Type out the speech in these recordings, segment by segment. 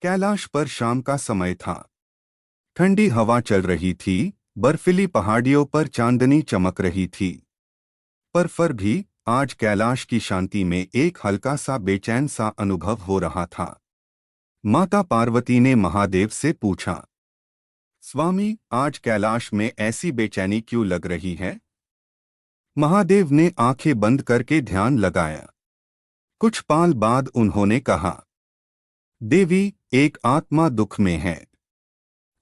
कैलाश पर शाम का समय था। ठंडी हवा चल रही थी, बर्फीली पहाड़ियों पर चांदनी चमक रही थी। पर फिर भी आज कैलाश की शांति में एक हल्का सा बेचैन सा अनुभव हो रहा था। माता पार्वती ने महादेव से पूछा, स्वामी, आज कैलाश में ऐसी बेचैनी क्यों लग रही है? महादेव ने आंखें बंद करके ध्यान लगाया। कुछ पल बाद उन्होंने कहा, देवी, एक आत्मा दुख में है।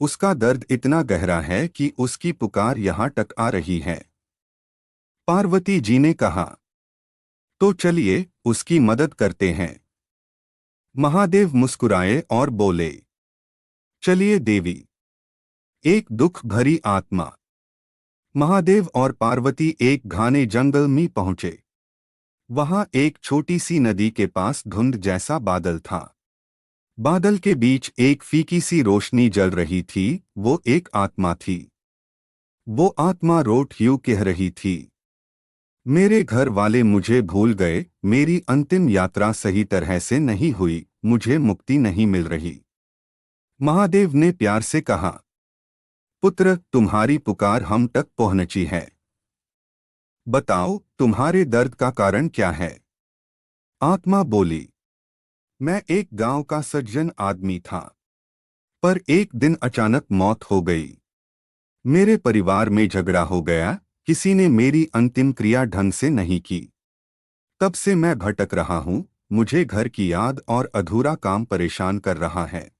उसका दर्द इतना गहरा है कि उसकी पुकार यहाँ तक आ रही है। पार्वती जी ने कहा, तो चलिए उसकी मदद करते हैं। महादेव मुस्कुराए और बोले, चलिए देवी। एक दुख भरी आत्मा। महादेव और पार्वती एक घने जंगल में पहुंचे। वहां एक छोटी सी नदी के पास धुंध जैसा बादल था। बादल के बीच एक फीकी सी रोशनी जल रही थी। वो एक आत्मा थी। वो आत्मा रोट यूं कह रही थी, मेरे घर वाले मुझे भूल गए, मेरी अंतिम यात्रा सही तरह से नहीं हुई, मुझे मुक्ति नहीं मिल रही। महादेव ने प्यार से कहा, पुत्र, तुम्हारी पुकार हम तक पहुंची है। बताओ, तुम्हारे दर्द का कारण क्या है? आत्मा बोली, मैं एक गांव का सज्जन आदमी था, पर एक दिन अचानक मौत हो गई। मेरे परिवार में झगड़ा हो गया, किसी ने मेरी अंतिम क्रिया ढंग से नहीं की। तब से मैं भटक रहा हूं, मुझे घर की याद और अधूरा काम परेशान कर रहा है।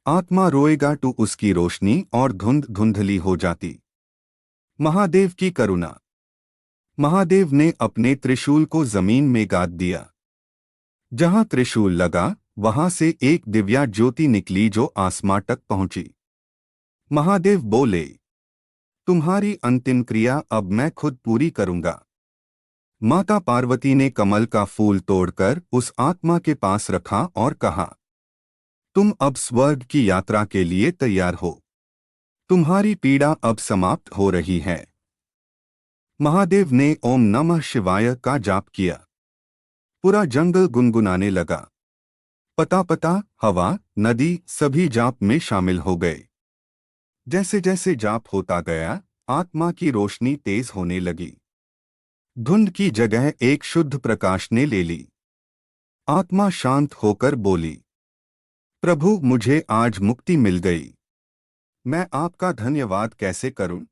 आत्मा रोएगा तो उसकी रोशनी और धुंध धुंधली हो जाती। महादेव की करुणा। महादेव ने अपने त्रिशूल को जमीन में गाड़ दिया। जहां त्रिशूल लगा, वहां से एक दिव्या ज्योति निकली जो आसमां तक पहुंची। महादेव बोले, तुम्हारी अंतिम क्रिया अब मैं खुद पूरी करूंगा। माता पार्वती ने कमल का फूल तोड़कर उस आत्मा के पास रखा और कहा, तुम अब स्वर्ग की यात्रा के लिए तैयार हो। तुम्हारी पीड़ा अब समाप्त हो रही है। महादेव ने ओम नमः शिवाय का जाप किया। पूरा जंगल गुनगुनाने लगा। पता पता, हवा, नदी सभी जाप में शामिल हो गए। जैसे जैसे जाप होता गया, आत्मा की रोशनी तेज होने लगी। धुंध की जगह एक शुद्ध प्रकाश ने ले ली। आत्मा शांत होकर बोली, प्रभु, मुझे आज मुक्ति मिल गई। मैं आपका धन्यवाद कैसे करूं?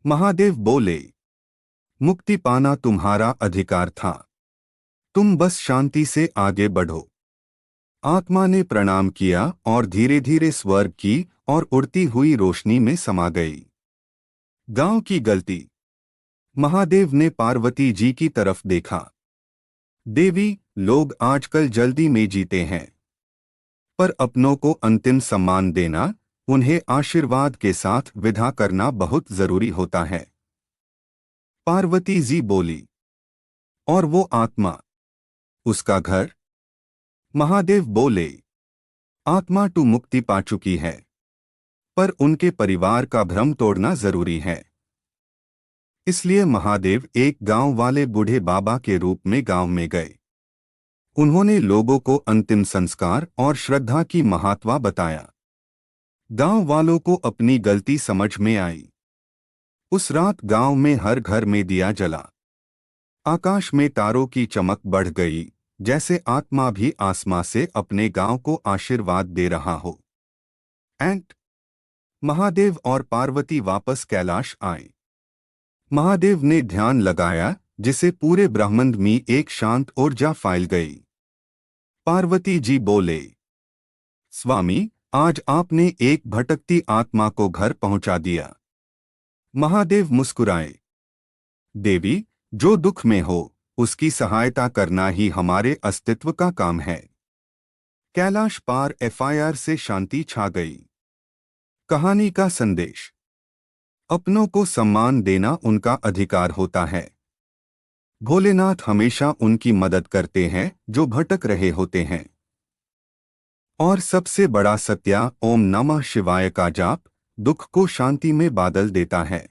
महादेव बोले, मुक्ति पाना तुम्हारा अधिकार था। तुम बस शांति से आगे बढ़ो। आत्मा ने प्रणाम किया और धीरे धीरे स्वर्ग की और उड़ती हुई रोशनी में समा गई। गांव की गलती। महादेव ने पार्वती जी की तरफ देखा। देवी, लोग आजकल जल्दी में जीते हैं, पर अपनों को अंतिम सम्मान देना, उन्हें आशीर्वाद के साथ विदा करना बहुत जरूरी होता है। पार्वती जी बोली, और वो आत्मा, उसका घर? महादेव बोले, आत्मा तो मुक्ति पा चुकी है, पर उनके परिवार का भ्रम तोड़ना जरूरी है। इसलिए महादेव एक गांव वाले बूढ़े बाबा के रूप में गांव में गए। उन्होंने लोगों को अंतिम संस्कार और श्रद्धा की महत्व बताया। गांव वालों को अपनी गलती समझ में आई। उस रात गांव में हर घर में दिया जला। आकाश में तारों की चमक बढ़ गई, जैसे आत्मा भी आसमां से अपने गांव को आशीर्वाद दे रहा हो। एंड महादेव और पार्वती वापस कैलाश आए। महादेव ने ध्यान लगाया, जिसे पूरे ब्रह्मांड में एक शांत ऊर्जा फैल गई। पार्वती जी बोले, स्वामी, आज आपने एक भटकती आत्मा को घर पहुंचा दिया। महादेव मुस्कुराए, देवी, जो दुख में हो, उसकी सहायता करना ही हमारे अस्तित्व का काम है। कैलाश पार एफआईआर से शांति छा गई। कहानी का संदेश। अपनों को सम्मान देना उनका अधिकार होता है। भोलेनाथ हमेशा उनकी मदद करते हैं जो भटक रहे होते हैं। और सबसे बड़ा सत्या, ओम नमः शिवाय का जाप दुख को शांति में बदल देता है।